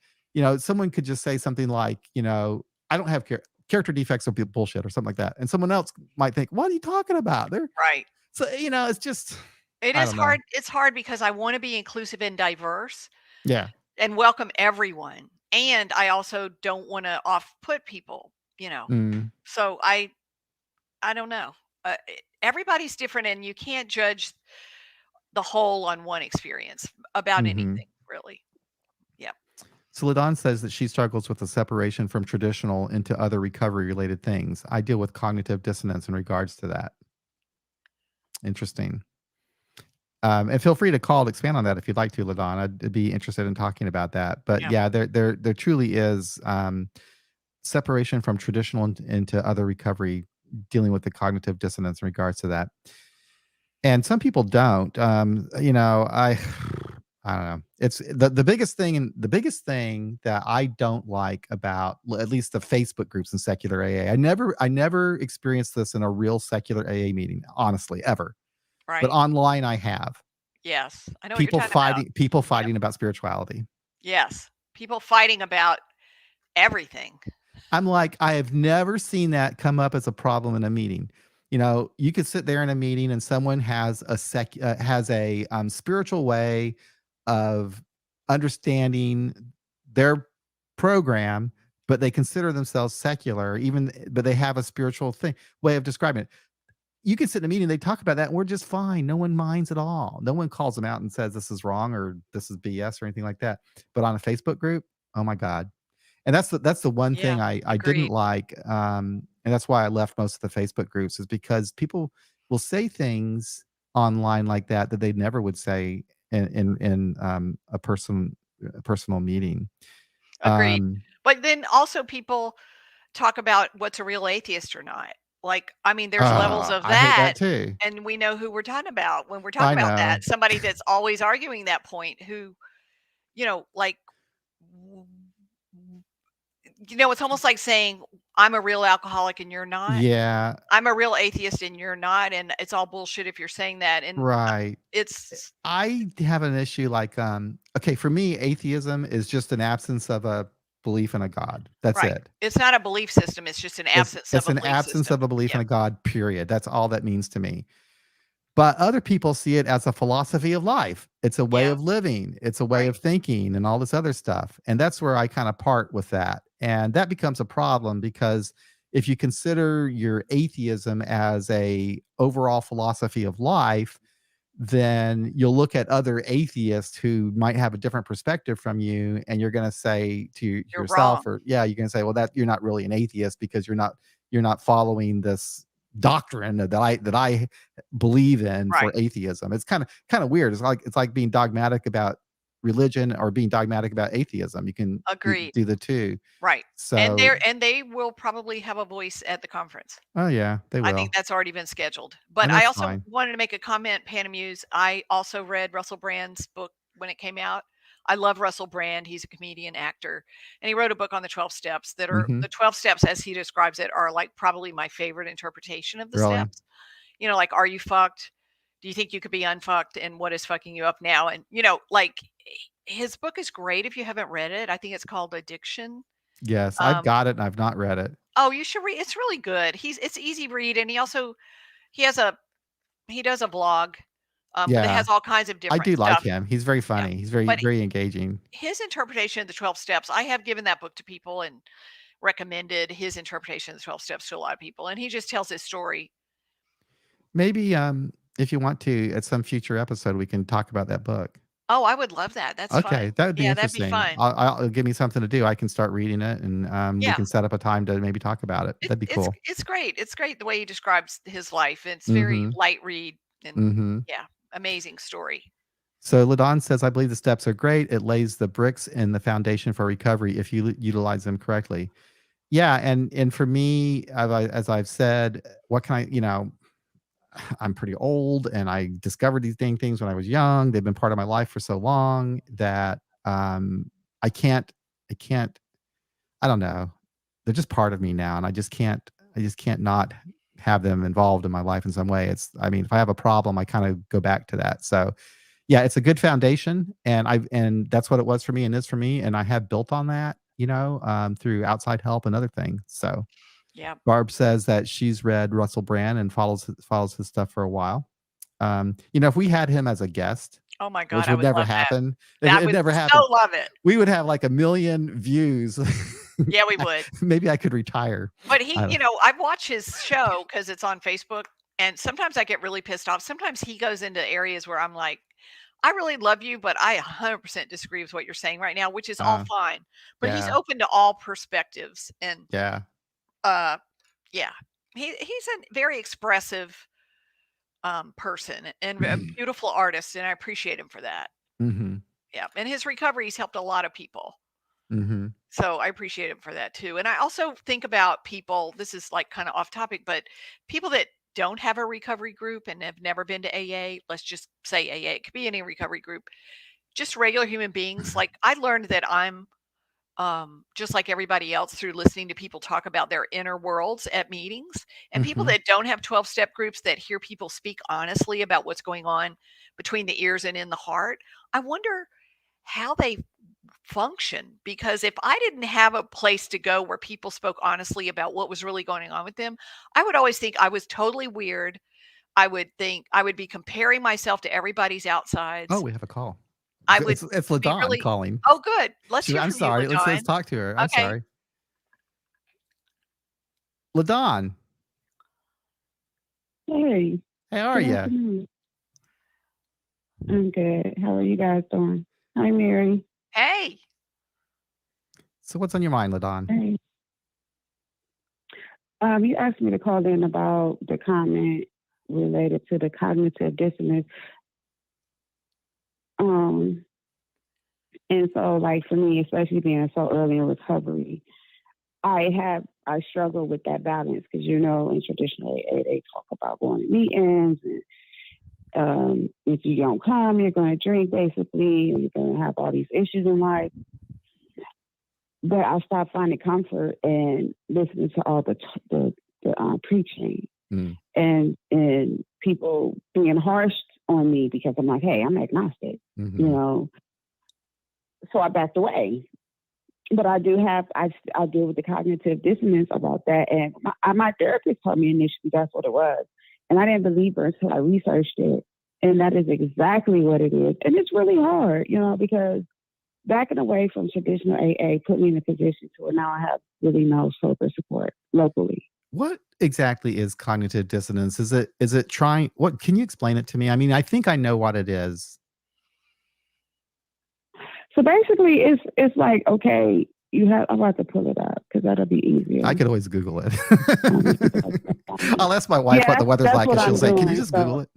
someone could just say something like, I don't have character defects or bullshit or something like that, and someone else might think, what are you talking about? They're Right. so it's just It I is don't know. hard it's hard because I wanna be inclusive and diverse Yeah. and welcome everyone, and I also don't wanna off-put people, you know? Mm, So I don't know. Everybody's different, and you can't judge the whole on one experience about mhm. anything, really. Yeah. So Ladon says that she struggles with the separation from traditional into other recovery related things. I deal with cognitive dissonance in regards to that. Interesting. And feel free to call to expand on that if you'd like to, Ladon. I'd be interested in talking about that. But Yeah. yeah, there truly is separation from traditional into other recovery, dealing with the cognitive dissonance in regards to that. And some people don't. I don't know. It's the biggest thing, and the biggest thing that I don't like about at least the Facebook groups in secular AA. I never experienced this in a real secular AA meeting, honestly, ever. But Right. online I have. Yes. I know what you're People talking about. fighting people Yep. fighting about spirituality. Yes. People fighting about everything. I'm like, I have never seen that come up as a problem in a meeting. You could sit there in a meeting and someone has a spiritual way of understanding their program, but they consider themselves secular, but they have a spiritual way of describing it. You can sit in a meeting, they talk about that, and we're just fine. No one minds at all. No one calls them out and says this is wrong or this is BS or anything like that. But on a Facebook group, oh my God. And that's the one thing Yeah. I didn't Agreed. like, and that's why I left most of the Facebook groups, is because people will say things online like that they never would say in a personal meeting. Agreed. Um, But then also people talk about what's a real atheist or not. Like, I mean, there's levels of I hate that, that too. and we know who we're talking about when we're talking I about know. that. Somebody that's always arguing that point who, like, w- it's almost like saying, I'm a real alcoholic and you're not. Yeah, I'm a real atheist and you're not. And it's all bullshit if you're saying that. And right. it's I have an issue like, okay, for me, atheism is just an absence of a belief in a God. That's right. it. It's not a belief system. It's just an It's absence of it's a an belief absence system. of a belief in Yeah. a God, period. That's all that means to me. But other people see it as a philosophy of life. It's a way Yeah. of living. It's a way Right. of thinking and all this other stuff. And that's where I kind of part with that. And that becomes a problem because if you consider your atheism as a overall philosophy of life, then you'll look at other atheists who might have a different perspective from you, and you're going to say to You're yourself, wrong. or yeah, you're going to say, well, that you're not really an atheist because you're not following this doctrine that I believe in for Right. atheism. It's kind of weird. It's like being dogmatic about religion or being dogmatic about atheism. You can Agreed. do the two. Right. So, And they will probably have a voice at the conference. oh yeah, they I think will, that's already been scheduled. But and I that's also fine. wanted to make a comment, Panamuse. I also read Russell Brand's book when it came out. I love Russell Brand. He's a comedian, actor, and he wrote a book on the 12 steps that are Hmm. the 12 steps as he describes it are like probably my favorite interpretation of the Really. steps. Like, are you fucked? Do you think you could be unfucked? And what is fucking you up now? And like, his book is great if you haven't read it. I think it's called Addiction. Yes, I've Um, got it and I've not read it. oh, you should read. It's really good. It's easy read, and he has a he does a vlog, that Yeah. has all kinds of I different do like stuff. him. He's very Yeah, funny. He's very but very engaging. his interpretation of the 12 steps, I have given that book to people and recommended his interpretation of the 12 steps to a lot of people, and he just tells his story. Maybe, if you want to, at some future episode, we can talk about that book. Oh, I would love that. That's Okay, fun. that would be Yeah, that'd be interesting. fun. I'll give me something to do. I can start reading it, and we Yeah, can set up a time to maybe talk about it. it, That'd be it's cool. it's great. It's great the way he describes his life. It's very Mhm. light read and Mhm. yeah, amazing story. So Ladon says, "I believe the steps are great. It lays the bricks in the foundation for recovery if you utilize them correctly." Yeah, and for me, as I've said, what can I I'm pretty old and I discovered these dang things when I was young. They've been part of my life for so long that I can't, I can't, I don't know. They're just part of me now. And I just can't not have them involved in my life in some way. I mean, if I have a problem, I kind of go back to that. So yeah, it's a good foundation. And that's what it was for me and is for me. And I have built on that, through outside help and other things. So Yeah. Barb says that she's read Russell Brand and follows his stuff for a while. If we had him as a guest, Oh my God, which I would would never love that. happen, That it would never so happened. love it. We would have like 1 million views. Yeah, we would. Maybe I could retire. But I don't- I've watched his show because it's on Facebook, and sometimes I get really pissed off. Sometimes he goes into areas where I'm like, I really love you, but I 100% disagree with what you're saying right now, which is all fine. But he's yeah, open to all perspectives, and yeah. uh, yeah, he's a very expressive person and a beautiful artist, and I appreciate him for that. Mm-hmm. Yeah, and his recovery's helped a lot of people. Mm-hmm. So I appreciate him for that too. And I also think about people, this is like kind of off topic, but people that don't have a recovery group and have never been to AA, let's just say AA, it could be any recovery group, just regular human beings. Like I learned that I'm just like everybody else through listening to people talk about their inner worlds at meetings. And people Mm-hmm. that don't have 12-step groups that hear people speak honestly about what's going on between the ears and in the heart, I wonder how they function, because if I didn't have a place to go where people spoke honestly about what was really going on with them, I would always think I was totally weird. I would think I would be comparing myself to everybody's Oh, outsides. we have a call. I would It's be Ladon really, calling. oh, good. Let's hear I'm from you, sorry. Let's LaDon. talk to her. I'm Okay. sorry. Ladon, Hey, how are good you? afternoon. I'm good. How are you guys doing? Hi, Mary. Hey. So what's on your mind, Ladon? Hey. You asked me to call in about the comment related to the cognitive dissonance. And so, like for me, especially being so early in recovery, I struggle with that balance because in traditional AA they talk about going to meetings and if you don't come, you're going to drink basically, and you're going to have all these issues in life. But I stopped finding comfort in listening to all the preaching and people being harsh on me because I'm like, hey, I'm agnostic, So I backed away. But I deal with the cognitive dissonance about that. And my therapist told me initially that's what it was. And I didn't believe her until I researched it. And that is exactly what it is. And it's really hard, because backing away from traditional AA put me in a position to where now I have really no sober support locally. What exactly is cognitive dissonance? Is it trying, can you explain it to me? I mean, I think I know what it is. So basically it's like, okay, I'm about to pull it up because that'll be easier. I could always Google it. I'll ask my wife what the weather's like and she'll say, can you just Google it?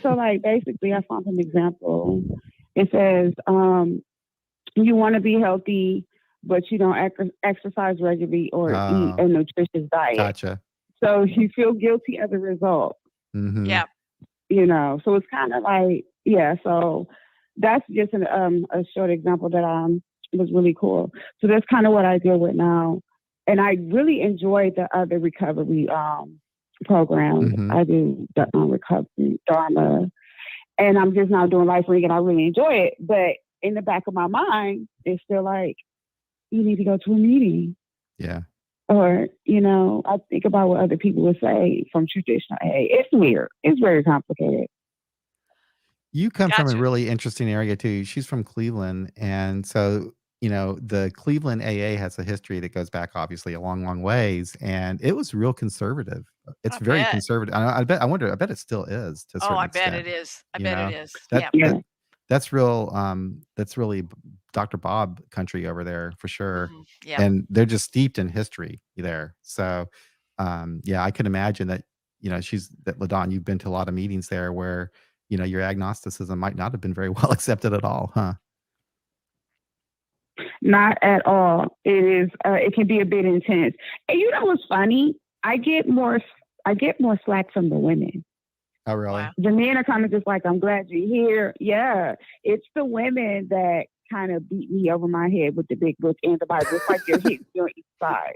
So like basically I found an example. It says, you want to be healthy, but you don't exercise regularly or eat a nutritious diet. Gotcha. So you feel guilty as a result. Mm-hmm. Yeah. So it's kind of like, yeah, so that's just a short example that was really cool. So that's kind of what I deal with now. And I really enjoy the other recovery programs. Mm-hmm. I do the recovery, Dharma, and I'm just now doing Life Ring, and I really enjoy it. But in the back of my mind, it's still like, you need to go to a meeting. Yeah. Or, I think about what other people would say from traditional AA. It's weird. It's very complicated. You come from a really interesting area too. She's from Cleveland. And so, the Cleveland AA has a history that goes back obviously a long, long ways. And it was real conservative. It's very conservative. I bet it still is to a certain extent. I bet it is. I bet it is. That's real. That's really Dr. Bob country over there for sure. Mm-hmm. Yeah. And they're just steeped in history there. So, I could imagine that, Ladon, you've been to a lot of meetings there where, your agnosticism might not have been very well accepted at all, huh? Not at all. It is. It can be a bit intense. And what's funny? I get more I get more slack from the women. Oh, really? Wow. The men are kind of just like, I'm glad you're here. Yeah, it's the women that kind of beat me over my head with the big book and the Bible. It's like they're hitting me on each side.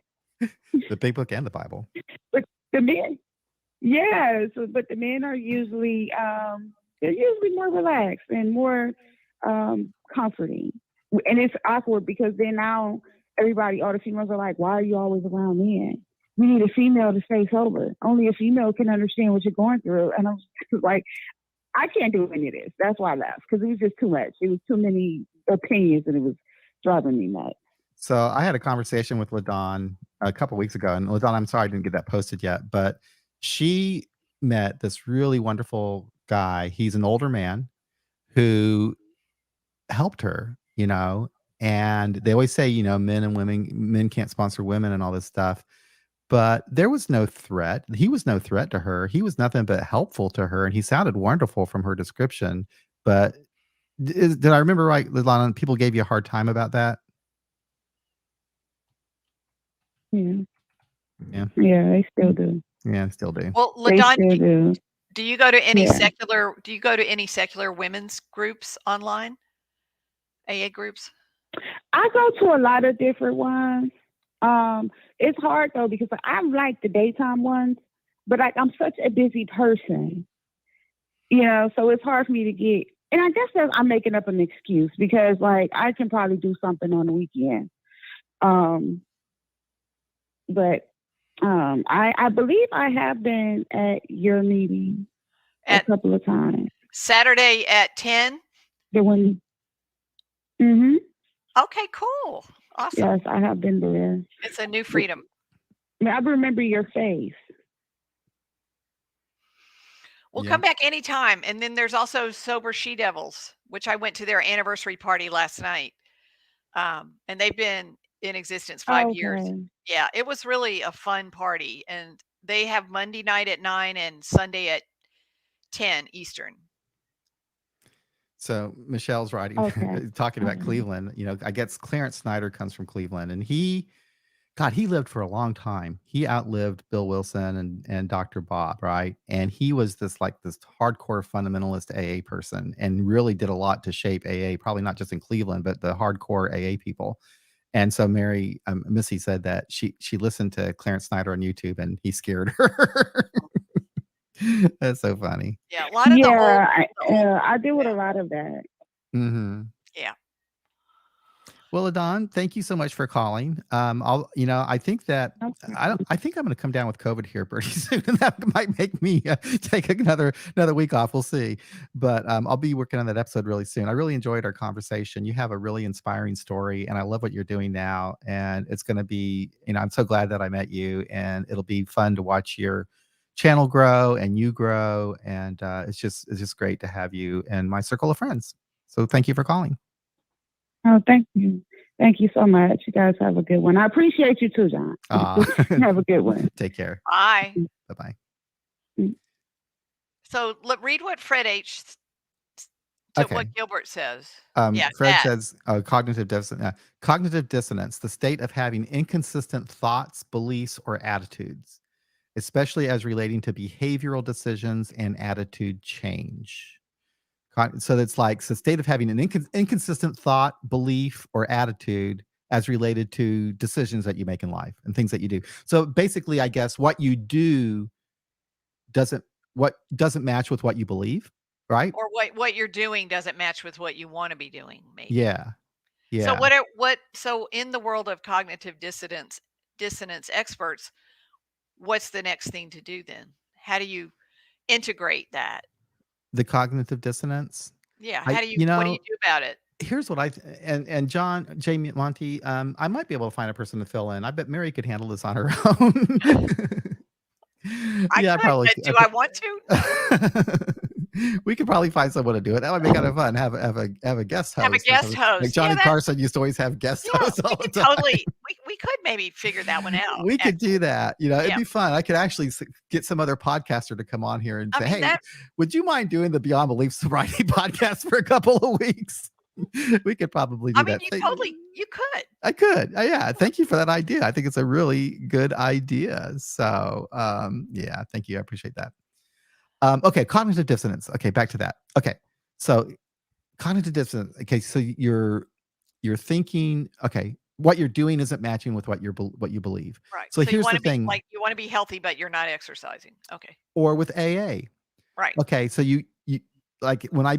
The big book and the Bible. But the men, yes, but the men are usually they're usually more relaxed and more comforting. And it's awkward because then now everybody, all the females are like, why are you always around men? We need a female to stay sober. Only a female can understand what you're going through. And I was like, I can't do any of this. That's why I left, because it was just too much. It was too many opinions and it was driving me nuts. So I had a conversation with LaDawn a couple weeks ago, and LaDawn, I'm sorry I didn't get that posted yet, but she met this really wonderful guy. He's an older man who helped her, and they always say, men can't sponsor women and all this stuff. But there was no threat. He was no threat to her. He was nothing but helpful to her, and he sounded wonderful from her description. But did I remember right, LaDawn? People gave you a hard time about that? Yeah. Yeah. Yeah, they still do. Yeah, still do. Well, They LaDawn, still do. do you go to any Yeah. do you go to any secular women's groups online? AA groups? I go to a lot of different ones. It's hard though because I like the daytime ones, but like I'm such a busy person, so it's hard for me to get. And I guess that I'm making up an excuse because like I can probably do something on the weekend. But I believe I have been at your meeting a At couple of times. Saturday at 10? The one. Mm-hmm. Okay, cool. Awesome. Yes, I have been there. It's a new freedom. I remember your face. We'll Yeah. come back anytime. And then there's also Sober She Devils, which I went to their anniversary party last night. And they've been in existence 5 years. Okay. Yeah, it was really a fun party. And they have Monday night at 9 and Sunday at 10 Eastern. So Michelle's writing, Okay. talking about Okay. Cleveland. I guess Clarence Snyder comes from Cleveland, and he lived for a long time. He outlived Bill Wilson and Dr. Bob, right? And he was this hardcore fundamentalist AA person, and really did a lot to shape AA, probably not just in Cleveland, but the hardcore AA people. And so Missy said that she listened to Clarence Snyder on YouTube, and he scared her. That's so funny. Yeah, a lot of I deal with a lot of that. Mm-hmm. Yeah. Well, Adon, thank you so much for calling. I think that I think I'm going to come down with COVID here pretty soon, and that might make me take another week off. We'll see, but I'll be working on that episode really soon. I really enjoyed our conversation. You have a really inspiring story, and I love what you're doing now. And it's going to be, I'm so glad that I met you, and it'll be fun to watch your channel grow and you grow. And it's just great to have you in my circle of friends. So thank you for calling. Oh, thank you. Thank you so much. You guys have a good one. I appreciate you too, John. Have a good one. Take care. Bye. Bye-bye. So read what Fred H. What Gilbert says. Fred says cognitive dissonance, the state of having inconsistent thoughts, beliefs, or attitudes, especially as relating to behavioral decisions and attitude change. So it's like the state of having an inconsistent thought, belief, or attitude as related to decisions that you make in life and things that you do. So basically, I guess what you do doesn't match with what you believe, right? Or what you're doing doesn't match with what you want to be doing, maybe. Yeah. So so in the world of cognitive dissonance experts, what's the next thing to do then? How do you integrate that? The cognitive dissonance. Yeah. What do you do about it? Here's what and John, Jamie, Monty, I might be able to find a person to fill in. I bet Mary could handle this on her own. Probably. Do I want to? We could probably find someone to do it. That would be kind of fun. Have a guest host. Have a guest host. Like Johnny Carson used to always have guest hosts all the time. Totally. We could maybe figure that one out. We could do that. It'd be fun. I could actually get some other podcaster to come on here and say, "Hey, would you mind doing the Beyond Belief Sobriety podcast for a couple of weeks?" We could probably do that. You could. I could. Yeah. Thank you for that idea. I think it's a really good idea. So, yeah, thank you. I appreciate that. Okay. Cognitive dissonance. Okay. Back to that. Okay. So cognitive dissonance. Okay. So you're thinking, okay, what you're doing isn't matching with what what you believe. Right. So So you here's want the to be thing, you want to be healthy, but you're not exercising. Okay. or with AA. Right. Okay, so you like when I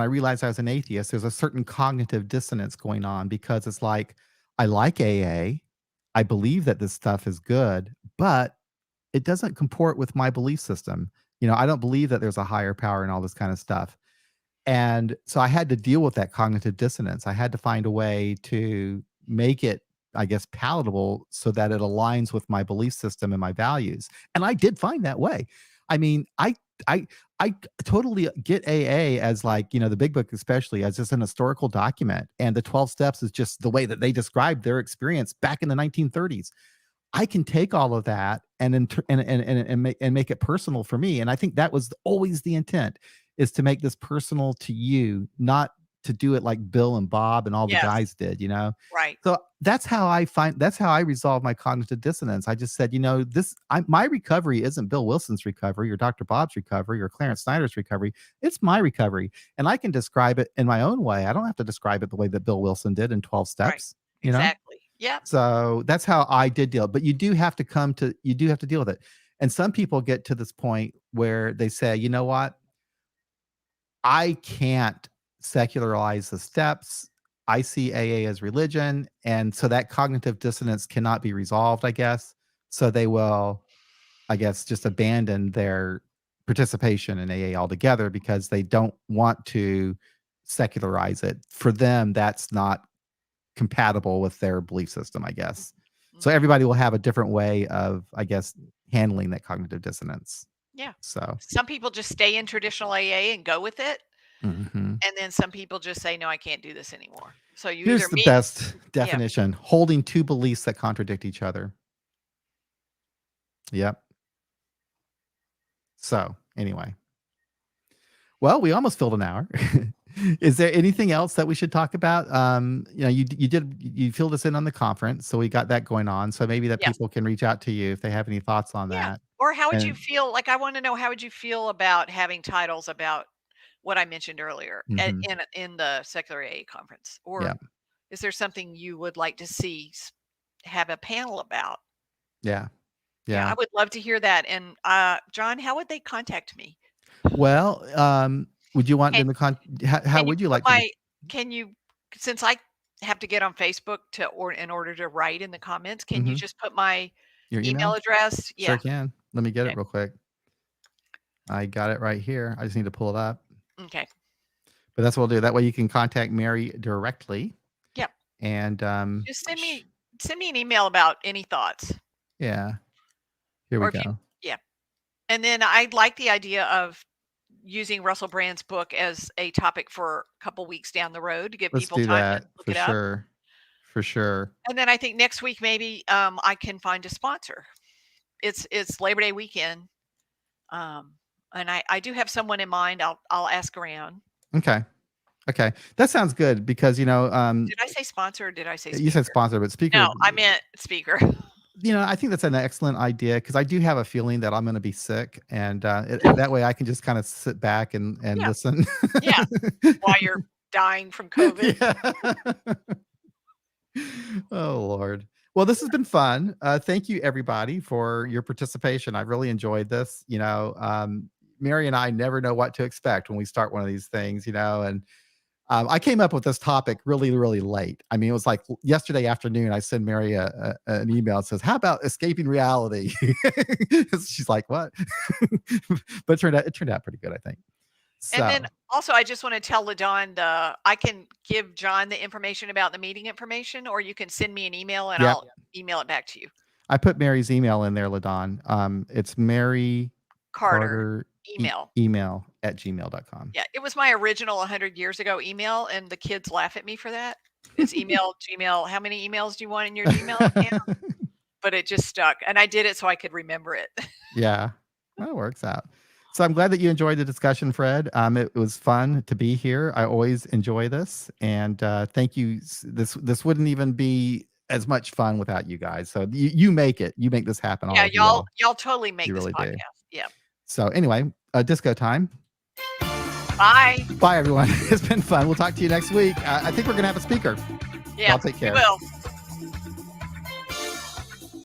realized I was an atheist, there's a certain cognitive dissonance going on because it's like I like AA, I believe that this stuff is good, but it doesn't comport with my belief system. I don't believe that there's a higher power and all this kind of stuff. And so I had to deal with that cognitive dissonance. I had to find a way to make it, I guess, palatable so that it aligns with my belief system and my values. And I did find that way. I mean, I I totally get AA as like, the big book especially as just an historical document. And the 12 steps is just the way that they described their experience back in the 1930s. I can take all of that and make it personal for me. And I think that was always the intent, is to make this personal to you, not to do it like Bill and Bob and all the Yes. guys did. Right. So that's how I resolve my cognitive dissonance. I just said, my recovery isn't Bill Wilson's recovery or Dr. Bob's recovery or Clarence Snyder's recovery. It's my recovery. And I can describe it in my own way. I don't have to describe it the way that Bill Wilson did in 12 Right. steps. Exactly. Yeah. So that's how I did deal. But you do have to deal with it. And some people get to this point where they say, you know what? I can't secularize the steps. I see AA as religion. And so that cognitive dissonance cannot be resolved, I guess. So they will, I guess, just abandon their participation in AA altogether because they don't want to secularize it. For them, that's not compatible with their belief system, I guess. So everybody will have a different way of, I guess, handling that cognitive dissonance. Yeah. So Some people just stay in traditional AA and go with it. mhm. And then some people just say, no, I can't do this anymore. So you Here's either the meet, best definition: holding two beliefs that contradict each other. Yep. So anyway, well, we almost filled an hour. Is there anything else that we should talk about? You filled us in on the conference, so we got that going on. So maybe that Yes. people can reach out to you if they have any thoughts on Yeah. that. Or how would you And feel? Like, I want to know, how would you feel about having titles about what I mentioned earlier mhm, in the secular AA conference? Or yeah, is there something you would like to see have a panel about? yeah, Yeah, I yeah. would love to hear that. And John, how would they contact me? Well, would you want Can them how can you would you put like to? my can you since I have to get on Facebook in order to write in the comments, can you Mhm, just put my your email email? address? Sure Yeah. can. Let me get it Okay. real quick. I got it right here. I just need to pull it up. Okay. But that's what we'll do. That way you can contact Mary directly. Yep. And Just send me an email about any thoughts. yeah, here we Or if you go. yeah. And then I like the idea of using Russell Brand's book as a topic for a couple weeks down the road to give Let's people do time to that look for it up. sure. For sure. And then I think next week maybe I can find a sponsor. It's Labor Day weekend. And I do have someone in mind. I'll ask around. Okay. Okay. That sounds good because Did I say sponsor or did I say you said speaker? sponsor, but speaker. No, I meant speaker. I think that's an excellent idea because I do have a feeling that I'm going to be sick, and that way I can just kind of sit back and Yeah. listen. Yeah. While you're dying from COVID. Yeah. Oh Lord. Well, this has been fun. Thank you everybody for your participation. I really enjoyed this. Mary and I never know what to expect when we start one of these things, and I came up with this topic really, really late. I mean, it was like yesterday afternoon. I sent Mary an email that says, "How about escaping reality?" She's like, "What?" But it turned out pretty good, I think. And then So also, I just want to tell LaDon I can give John the information about the meeting information, or you can send me an email and Yep. I'll email it back to you. I put Mary's email in there, LaDon. It's Mary Carter email. email at gmail.com. Yeah, it was my original 100 years ago email, and the kids laugh at me for that. It's email, Gmail. How many emails do you want in your Gmail account? But it just stuck, and I did it so I could remember it. Yeah, that works out. So I'm glad that you enjoyed the discussion, Fred. It was fun to be here. I always enjoy this, and thank you. This wouldn't even be as much fun without you guys. So you make it. You make this happen. All Yeah, of you all. y'all totally make You this really do. podcast. Yeah. So anyway, disco time. Bye. Bye, everyone. It's been fun. We'll talk to you next week. I think we're gonna have a speaker. Yeah. Y'all take care. We will.